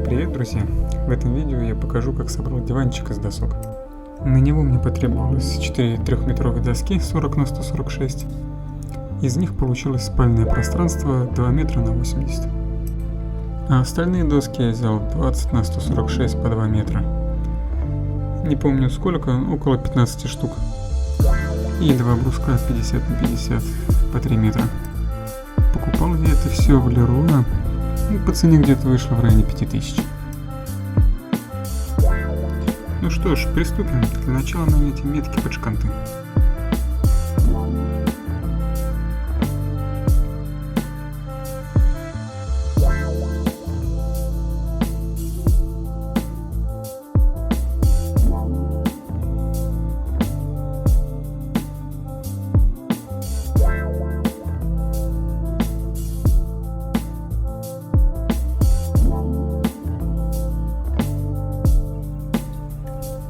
Привет, друзья! В этом видео я покажу, как собрал диванчик из досок. На него мне потребовалось 4 трехметровые доски 40 на 146. Из них получилось спальное пространство 2 метра на 80. А остальные доски я взял 20 на 146 по 2 метра. Не помню сколько, около 15 штук. И 2 бруска 50 на 50 по 3 метра. Покупал я это все в Леруа. По цене где-то вышло в районе 5000. Ну что ж, приступим. Для начала нанесем метки под шканты.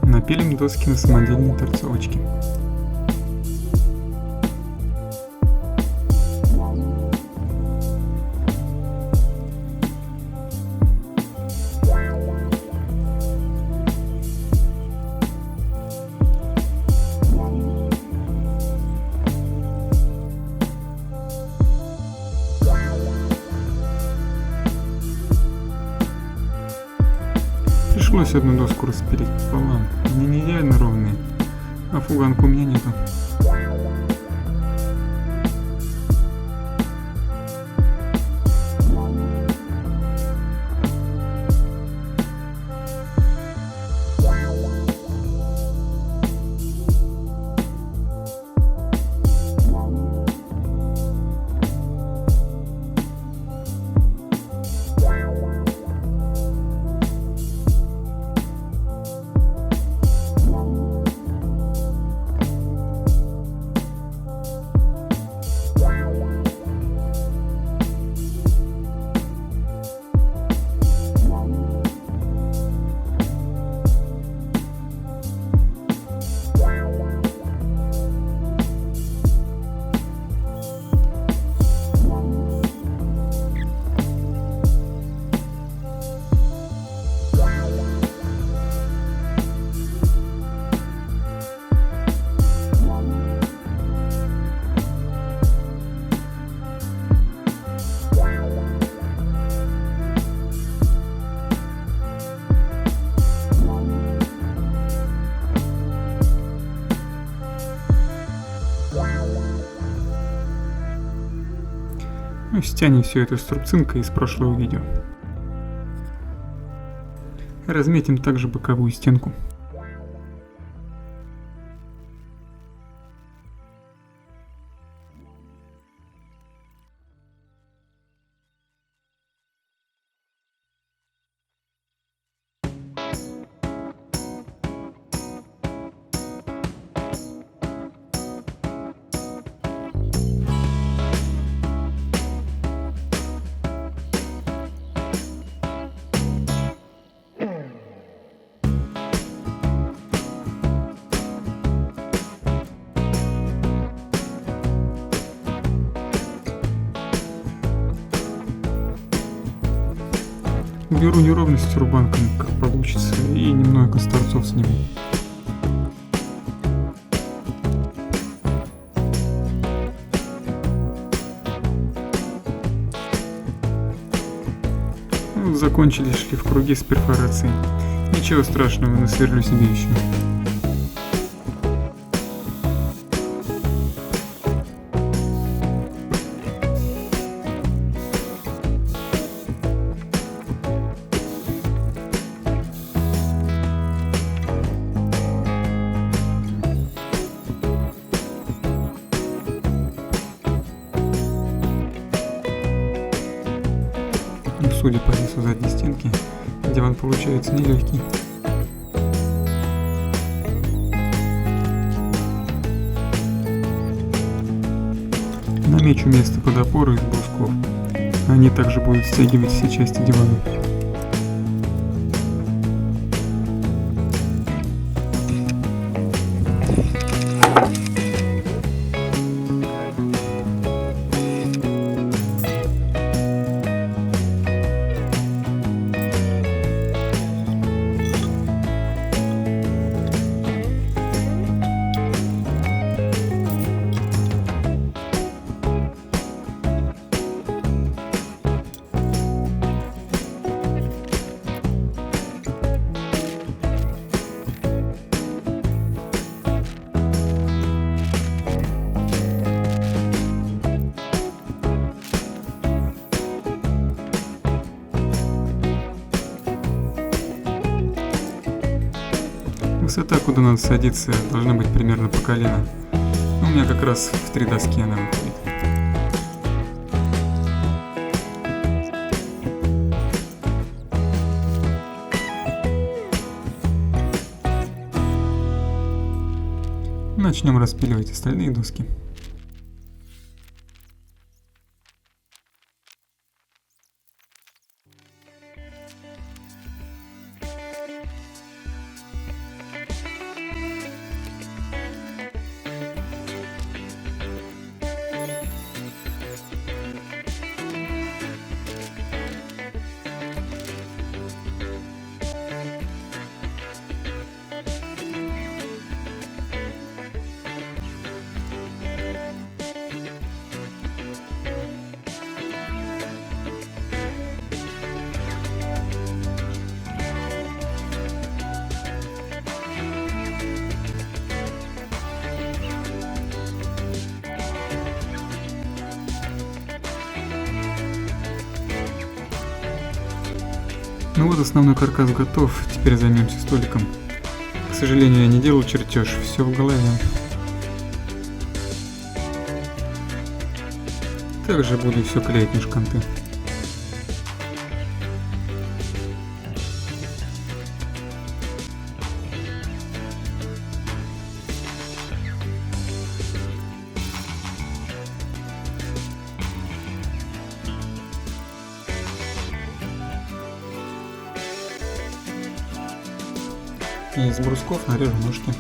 Напилим доски на самодельные торцовочки. Пришлось одну доску распилить пополам. Они не идеально ровные, а фуганку у меня нету. Ну, стянем все это струбцинкой из прошлого видео. Разметим также боковую стенку. Уберу неровности рубанком, как получится, и немного с торцов сниму. Вот закончили шлиф круги с перфорацией. Ничего страшного, насверлю себе еще. Судя по весу задней стенки, диван получается нелегкий. Намечу место под опоры из брусков. Они также будут стягивать все части дивана. Высота, куда надо садиться, должна быть примерно по колено. У меня как раз в 3 доски она выходит. Начнем распиливать остальные доски. Ну вот, основной каркас готов, теперь займемся столиком. К сожалению, я не делал чертеж, все в голове. Также буду все клеить на шканты. И из брусков нарежу ножки.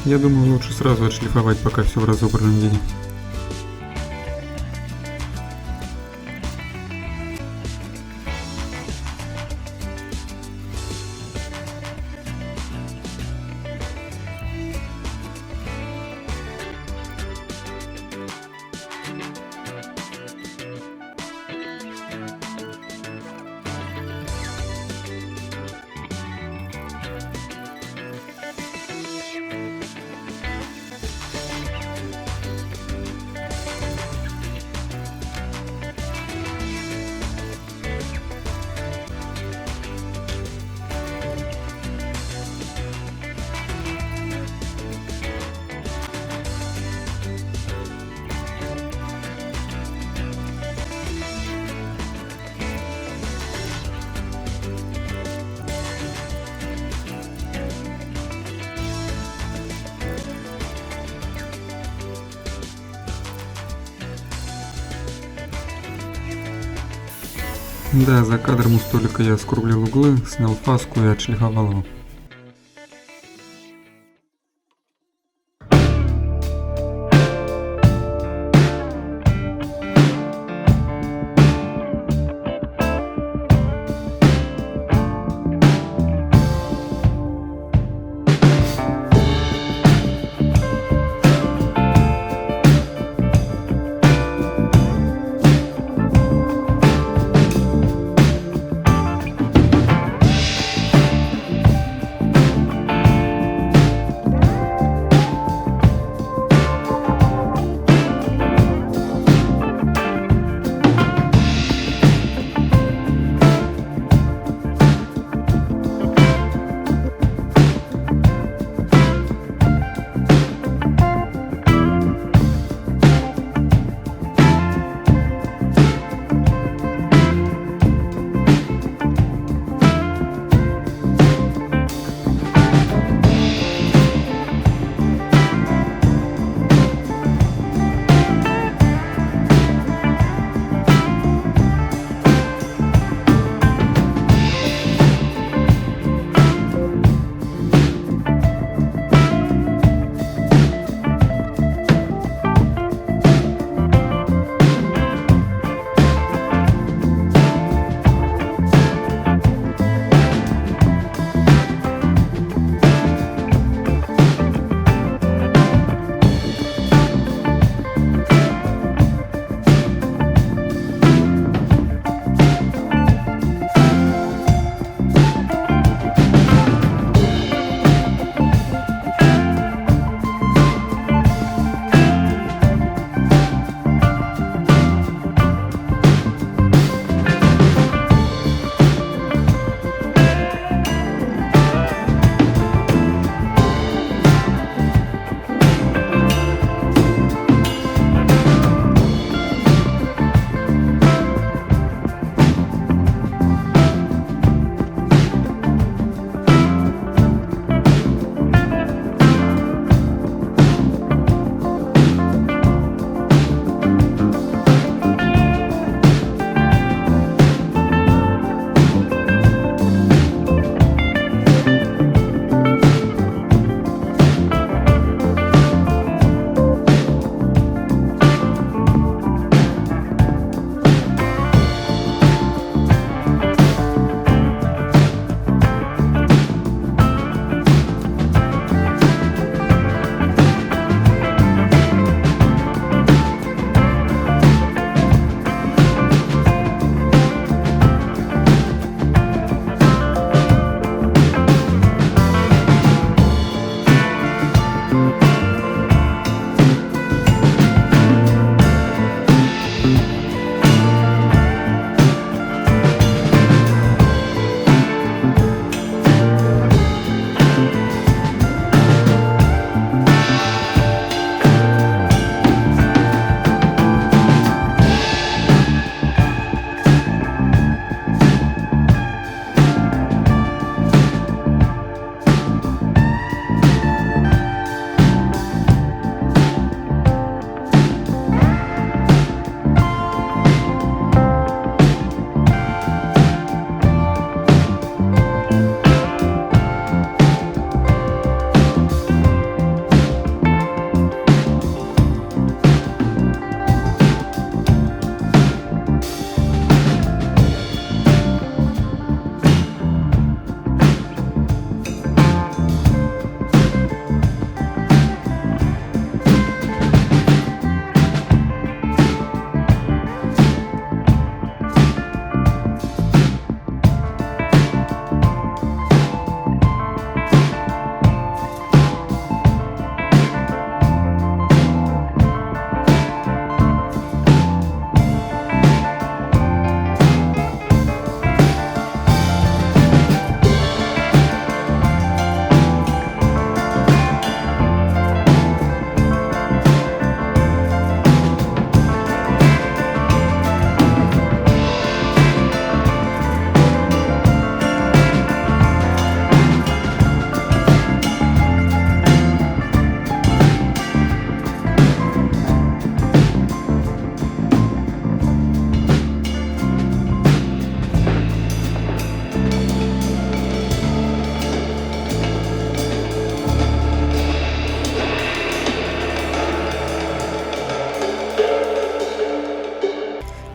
Я думаю, лучше сразу отшлифовать, пока все в разобранном виде. Да, за кадром у столика я скруглил углы, снял фаску и отшлифовал его.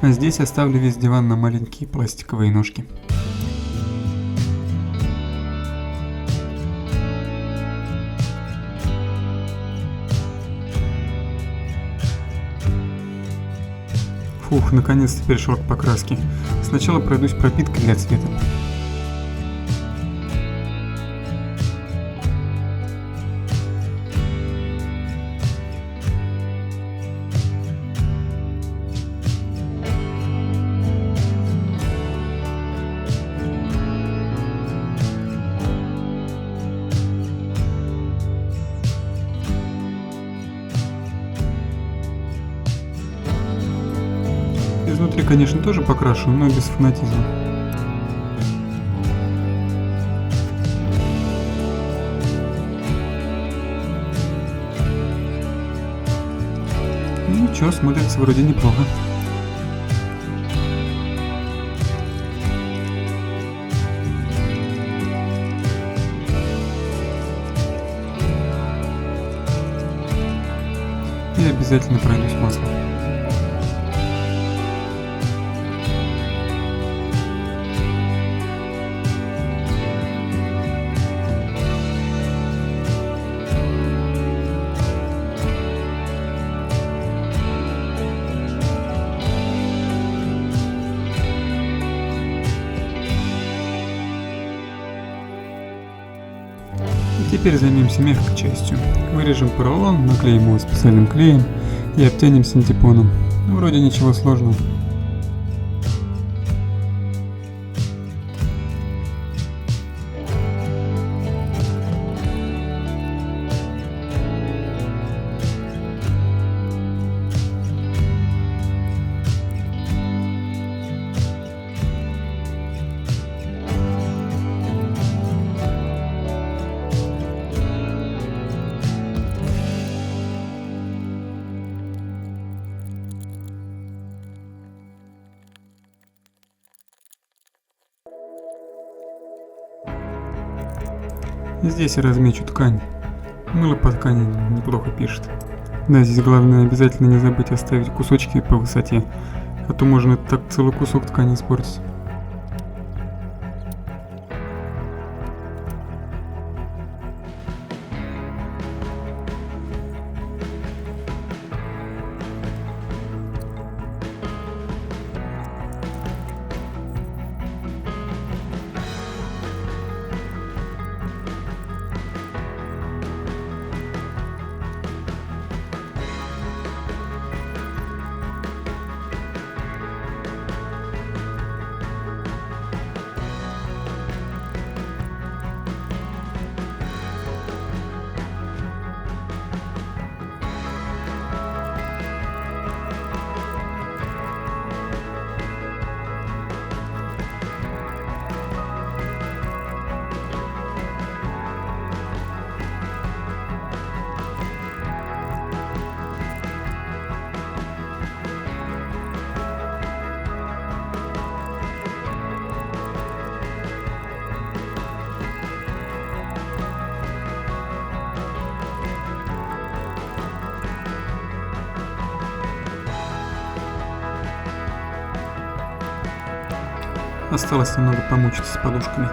А здесь оставлю весь диван на маленькие пластиковые ножки. Фух, наконец-то перешел к покраске. Сначала пройдусь пропиткой для цвета. Изнутри, конечно, тоже покрашу, но без фанатизма. Ничего, смотрится вроде неплохо. И обязательно пройдусь маслом. Теперь займемся мягкой частью. Вырежем поролон, наклеим его специальным клеем и обтянем синтепоном. Вроде ничего сложного. Здесь я размечу ткань. Мыло по ткани неплохо пишет. Да, здесь главное обязательно не забыть оставить кусочки по высоте, а то можно так целый кусок ткани испортить. Осталось немного помучиться с подушками.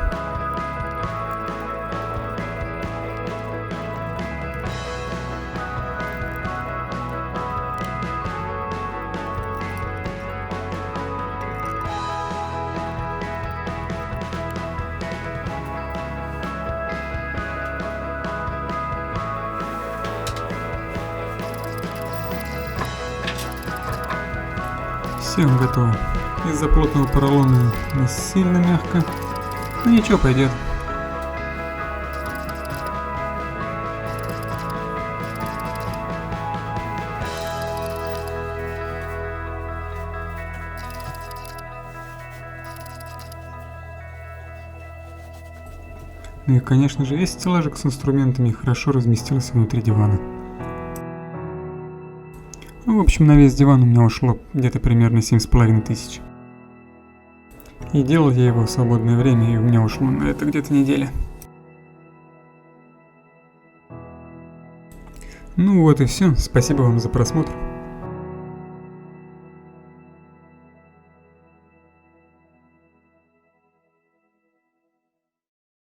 Все, готово. Из-за плотного поролона не сильно мягко, но ничего, пойдет. Ну и, конечно же, весь стеллажик с инструментами хорошо разместился внутри дивана. Ну, в общем, на весь диван у меня ушло где-то примерно 7500. И делал я его в свободное время, и у меня ушло на это где-то неделя. Ну вот и все. Спасибо вам за просмотр.